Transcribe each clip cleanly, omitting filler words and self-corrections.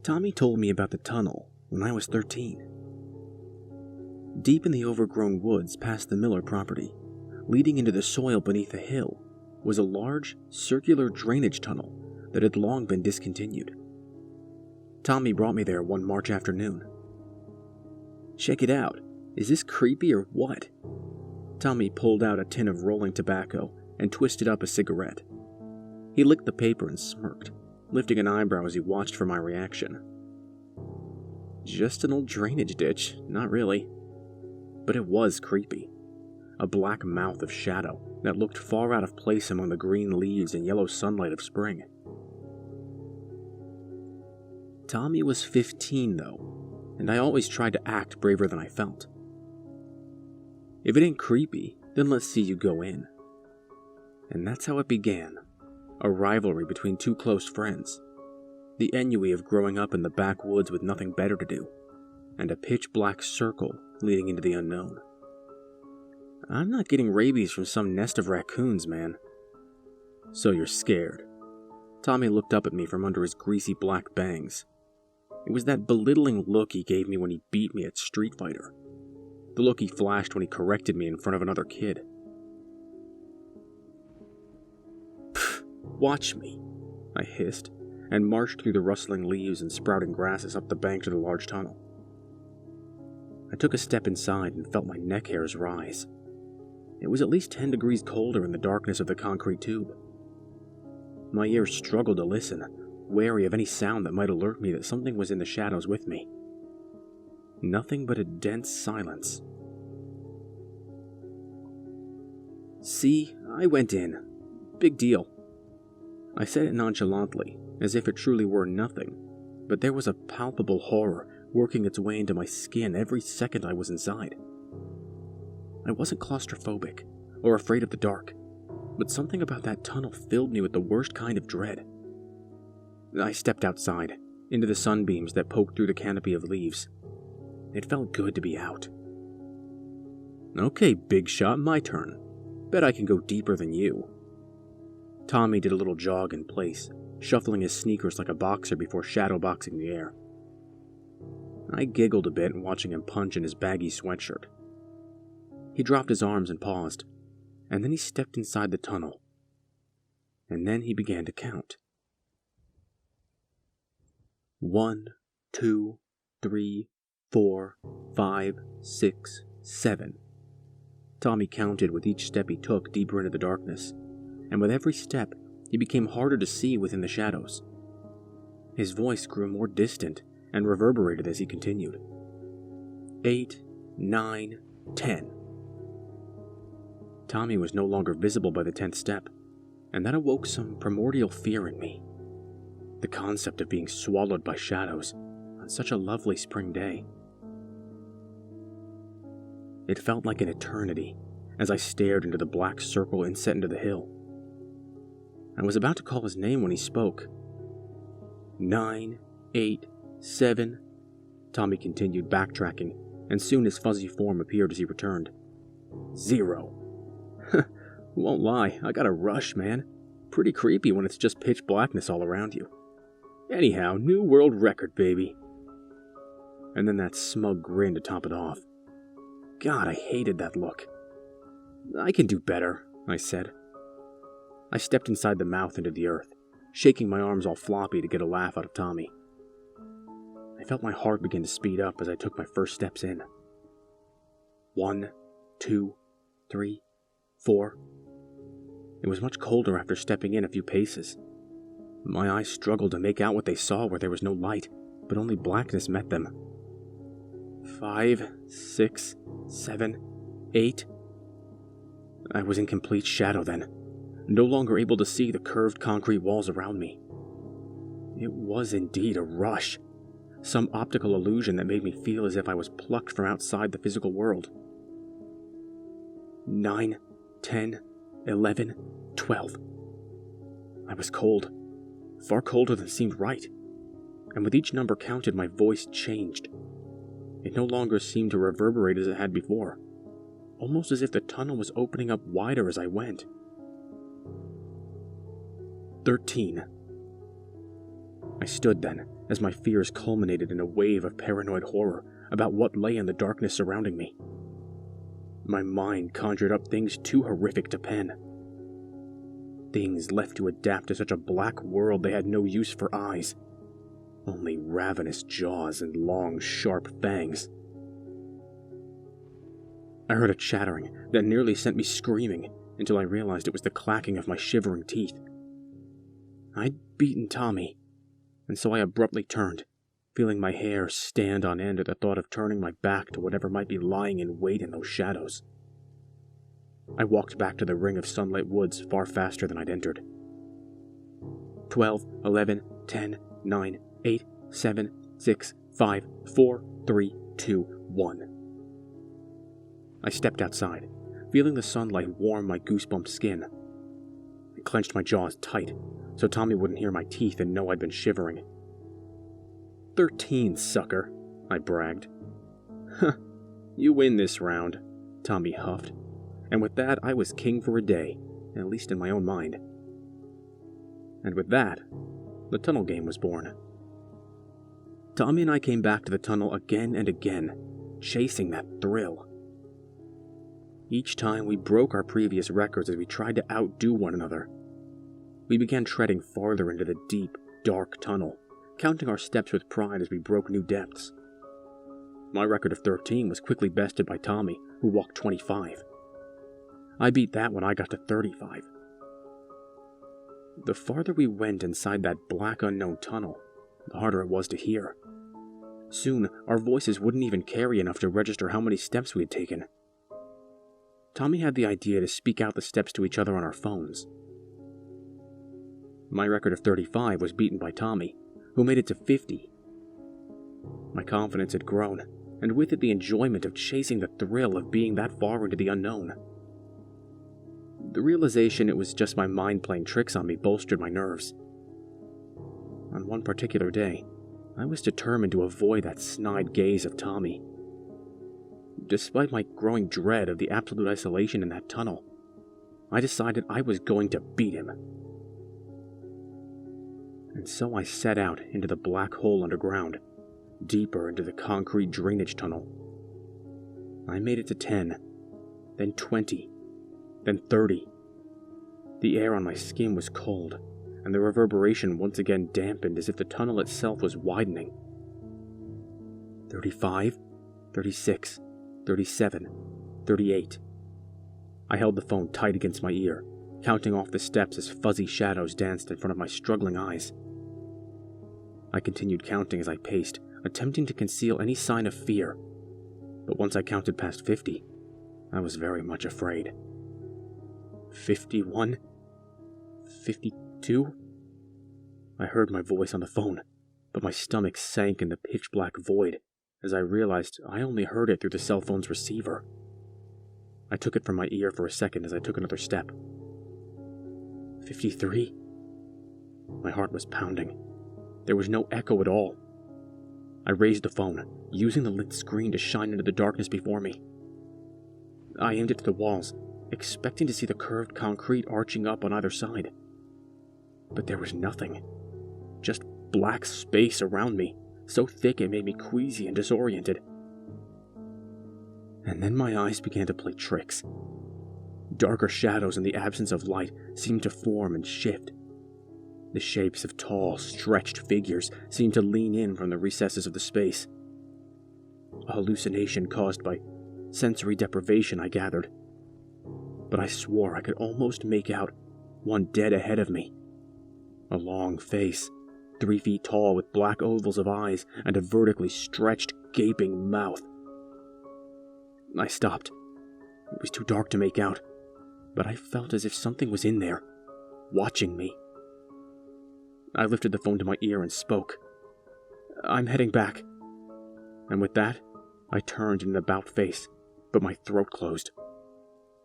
Tommy told me about the tunnel when I was 13. Deep in the overgrown woods past the Miller property, leading into the soil beneath a hill, was a large, circular drainage tunnel that had long been discontinued. Tommy brought me there one March afternoon. "Check it out. Is this creepy or what?" Tommy pulled out a tin of rolling tobacco and twisted up a cigarette. He licked the paper and smirked, lifting an eyebrow as he watched for my reaction. "Just an old drainage ditch, not really." But it was creepy. A black mouth of shadow that looked far out of place among the green leaves and yellow sunlight of spring. Tommy was 15, though, and I always tried to act braver than I felt. "If it ain't creepy, then let's see you go in." And that's how it began. A rivalry between two close friends. The ennui of growing up in the backwoods with nothing better to do. And a pitch-black circle leading into the unknown. I'm not getting rabies from some nest of raccoons, man. "So you're scared." Tommy looked up at me from under his greasy black bangs. It was that belittling look he gave me when he beat me at Street Fighter. The look he flashed when he corrected me in front of another kid. "Pfft, watch me," I hissed, and marched through the rustling leaves and sprouting grasses up the bank to the large tunnel. I took a step inside and felt my neck hairs rise. It was at least 10 degrees colder in the darkness of the concrete tube. My ears struggled to listen, wary of any sound that might alert me that something was in the shadows with me. Nothing but a dense silence. "See, I went in. Big deal." I said it nonchalantly, as if it truly were nothing, but there was a palpable horror working its way into my skin every second I was inside. I wasn't claustrophobic or afraid of the dark, but something about that tunnel filled me with the worst kind of dread. I stepped outside, into the sunbeams that poked through the canopy of leaves. It felt good to be out. "Okay, big shot, my turn. Bet I can go deeper than you." Tommy did a little jog in place, shuffling his sneakers like a boxer before shadowboxing the air. I giggled a bit watching him punch in his baggy sweatshirt. He dropped his arms and paused, and then he stepped inside the tunnel. And then he began to count. 1, 2, 3, 4, 5, 6, 7. Tommy counted with each step he took deeper into the darkness, and with every step he became harder to see within the shadows. His voice grew more distant and reverberated as he continued. 8, 9, 10. Tommy was no longer visible by the 10th step, and that awoke some primordial fear in me. The concept of being swallowed by shadows on such a lovely spring day. It felt like an eternity as I stared into the black circle inset into the hill. I was about to call his name when he spoke. 9, 8, 7. Tommy continued backtracking, and soon his fuzzy form appeared as he returned. 0. Won't lie, I got a rush, man. Pretty creepy when it's just pitch blackness all around you. Anyhow, new world record, baby. And then that smug grin to top it off. God, I hated that look. "I can do better," I said. I stepped inside the mouth into the earth, shaking my arms all floppy to get a laugh out of Tommy. I felt my heart begin to speed up as I took my first steps in. 1, 2, 3, 4. It was much colder after stepping in a few paces. My eyes struggled to make out what they saw where there was no light, but only blackness met them. 5, 6, 7, 8. I was in complete shadow then, no longer able to see the curved concrete walls around me. It was indeed a rush, some optical illusion that made me feel as if I was plucked from outside the physical world. 9, 10, 11, 12. I was cold, far colder than seemed right, and with each number counted my voice changed. It no longer seemed to reverberate as it had before, almost as if the tunnel was opening up wider as I went. 13. I stood then, as my fears culminated in a wave of paranoid horror about what lay in the darkness surrounding me. My mind conjured up things too horrific to pen. Things left to adapt to such a black world they had no use for eyes, only ravenous jaws and long, sharp fangs. I heard a chattering that nearly sent me screaming until I realized it was the clacking of my shivering teeth. I'd beaten Tommy, and so I abruptly turned, feeling my hair stand on end at the thought of turning my back to whatever might be lying in wait in those shadows. I walked back to the ring of sunlit woods far faster than I'd entered. 12, 11, 10, 9, 8, 7, 6, 5, 4, 3, 2, 1. I stepped outside, feeling the sunlight warm my goosebump skin. I clenched my jaws tight, so Tommy wouldn't hear my teeth and know I'd been shivering. 13, sucker, I bragged. Huh, you win this round, Tommy huffed, and with that I was king for a day, at least in my own mind. And with that, the tunnel game was born. Tommy and I came back to the tunnel again and again, chasing that thrill. Each time we broke our previous records as we tried to outdo one another. We began treading farther into the deep, dark tunnel, counting our steps with pride as we broke new depths. My record of 13 was quickly bested by Tommy, who walked 25. I beat that when I got to 35. The farther we went inside that black unknown tunnel, the harder it was to hear. Soon, our voices wouldn't even carry enough to register how many steps we had taken. Tommy had the idea to speak out the steps to each other on our phones. My record of 35 was beaten by Tommy, who made it to 50. My confidence had grown, and with it the enjoyment of chasing the thrill of being that far into the unknown. The realization it was just my mind playing tricks on me bolstered my nerves. On one particular day, I was determined to avoid that snide gaze of Tommy. Despite my growing dread of the absolute isolation in that tunnel, I decided I was going to beat him. And so I set out into the black hole underground, deeper into the concrete drainage tunnel. I made it to 10, then 20, then 30. The air on my skin was cold, and the reverberation once again dampened as if the tunnel itself was widening. 35, 36, 37, 38. I held the phone tight against my ear, counting off the steps as fuzzy shadows danced in front of my struggling eyes. I continued counting as I paced, attempting to conceal any sign of fear. But once I counted past 50, I was very much afraid. 51? 52? I heard my voice on the phone, but my stomach sank in the pitch-black void as I realized I only heard it through the cell phone's receiver. I took it from my ear for a second as I took another step. 53? My heart was pounding. There was no echo at all. I raised the phone, using the lit screen to shine into the darkness before me. I aimed it to the walls, expecting to see the curved concrete arching up on either side. But there was nothing. Just black space around me, so thick it made me queasy and disoriented. And then my eyes began to play tricks. Darker shadows in the absence of light seemed to form and shift. The shapes of tall, stretched figures seemed to lean in from the recesses of the space. A hallucination caused by sensory deprivation, I gathered. But I swore I could almost make out one dead ahead of me. A long face, 3 feet tall with black ovals of eyes and a vertically stretched, gaping mouth. I stopped. It was too dark to make out, but I felt as if something was in there, watching me. I lifted the phone to my ear and spoke. "I'm heading back." And with that, I turned in an about face, but my throat closed.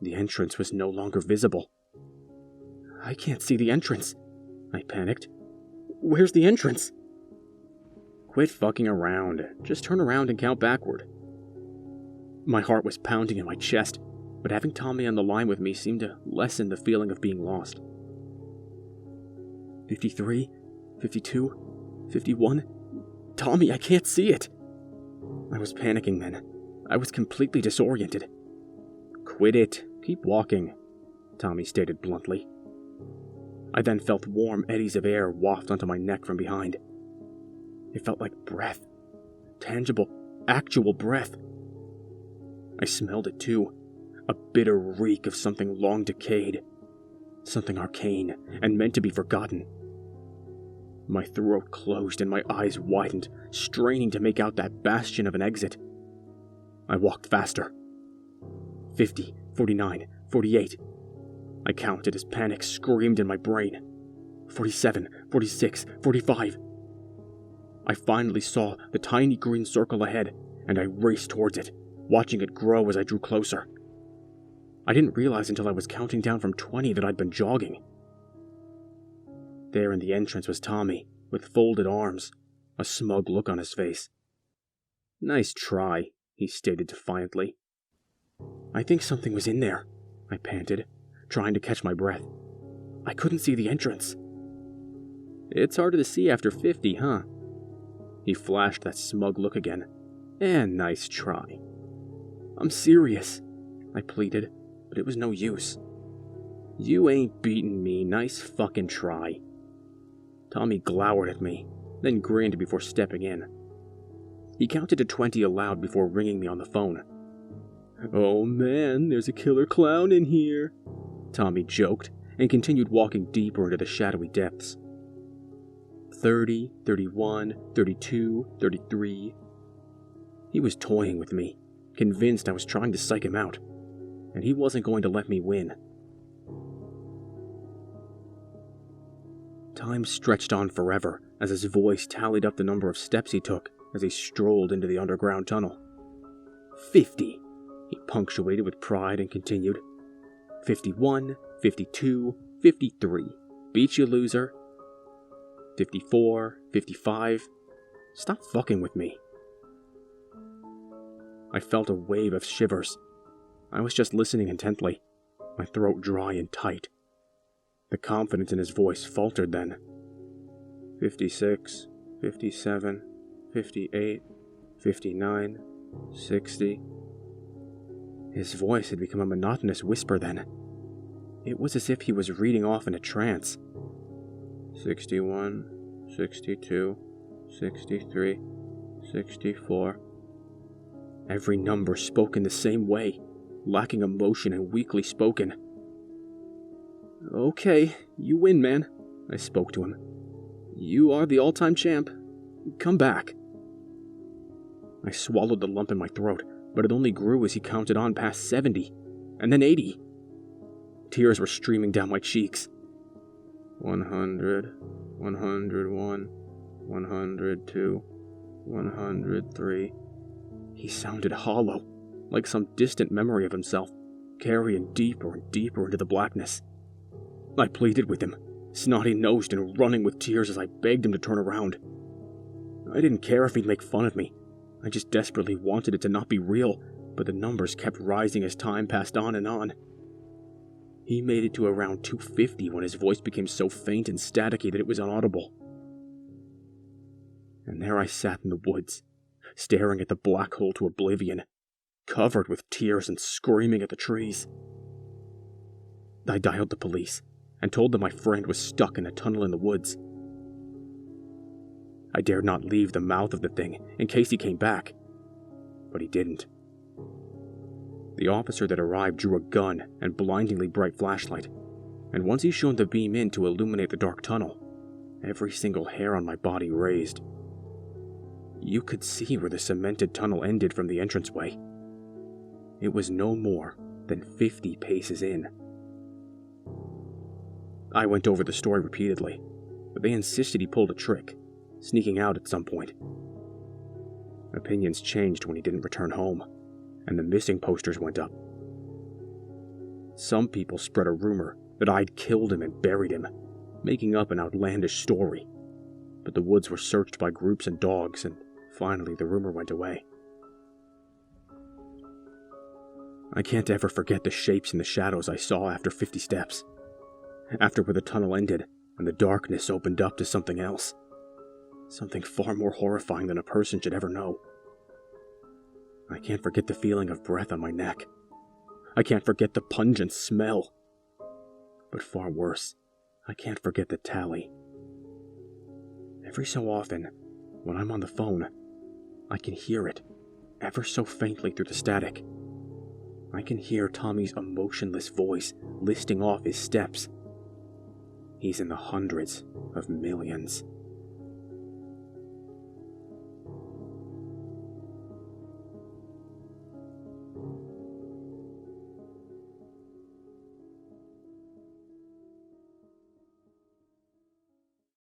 The entrance was no longer visible. "I can't see the entrance," I panicked. "Where's the entrance?" "Quit fucking around. Just turn around and count backward." My heart was pounding in my chest, but having Tommy on the line with me seemed to lessen the feeling of being lost. 53, 52, 51? Tommy, I can't see it! I was panicking then. I was completely disoriented. Quit it. Keep walking, Tommy stated bluntly. I then felt warm eddies of air waft onto my neck from behind. It felt like breath. Tangible, actual breath. I smelled it too. A bitter reek of something long decayed. Something arcane and meant to be forgotten. My throat closed and my eyes widened, straining to make out that bastion of an exit. I walked faster. 50, 49, 48. I counted as panic screamed in my brain. 47, 46, 45. I finally saw the tiny green circle ahead, and I raced towards it, watching it grow as I drew closer. I didn't realize until I was counting down from 20 that I'd been jogging. There in the entrance was Tommy, with folded arms, a smug look on his face. Nice try, he stated defiantly. I think something was in there, I panted, trying to catch my breath. I couldn't see the entrance. It's harder to see after 50, huh? He flashed that smug look again. And nice try. I'm serious, I pleaded, but it was no use. You ain't beating me, nice fucking try. Tommy glowered at me, then grinned before stepping in. He counted to 20 aloud before ringing me on the phone. Oh man, there's a killer clown in here, Tommy joked, and continued walking deeper into the shadowy depths. 30, 31, 32, 33. He was toying with me, convinced I was trying to psych him out, and he wasn't going to let me win. Time stretched on forever as his voice tallied up the number of steps he took as he strolled into the underground tunnel. 50, he punctuated with pride and continued. 51, 52, 53. Beat you, loser. 54, 55. Stop fucking with me. I felt a wave of shivers. I was just listening intently, my throat dry and tight. The confidence in his voice faltered then. 56, 57, 58, 59, 60. His voice had become a monotonous whisper then. It was as if he was reading off in a trance. 61, 62, 63, 64. Every number spoke in the same way, lacking emotion and weakly spoken. Okay, you win, man, I spoke to him. You are the all-time champ. Come back. I swallowed the lump in my throat, but it only grew as he counted on past 70, and then 80. Tears were streaming down my cheeks. 100, 101, 102, 103. He sounded hollow, like some distant memory of himself, carrying deeper and deeper into the blackness. I pleaded with him, snotty-nosed and running with tears as I begged him to turn around. I didn't care if he'd make fun of me. I just desperately wanted it to not be real, but the numbers kept rising as time passed on and on. He made it to around 250 when his voice became so faint and staticky that it was inaudible. And there I sat in the woods, staring at the black hole to oblivion, covered with tears and screaming at the trees. I dialed the police and told them my friend was stuck in a tunnel in the woods. I dared not leave the mouth of the thing in case he came back, but he didn't. The officer that arrived drew a gun and blindingly bright flashlight, and once he shone the beam in to illuminate the dark tunnel, every single hair on my body raised. You could see where the cemented tunnel ended from the entranceway. It was no more than 50 paces in. I went over the story repeatedly, but they insisted he pulled a trick, sneaking out at some point. Opinions changed when he didn't return home, and the missing posters went up. Some people spread a rumor that I'd killed him and buried him, making up an outlandish story, but the woods were searched by groups and dogs, and finally the rumor went away. I can't ever forget the shapes and the shadows I saw after 50 steps. After where the tunnel ended, and the darkness opened up to something else. Something far more horrifying than a person should ever know. I can't forget the feeling of breath on my neck. I can't forget the pungent smell. But far worse, I can't forget the tally. Every so often, when I'm on the phone, I can hear it, ever so faintly through the static. I can hear Tommy's emotionless voice listing off his steps. He's in the hundreds of millions.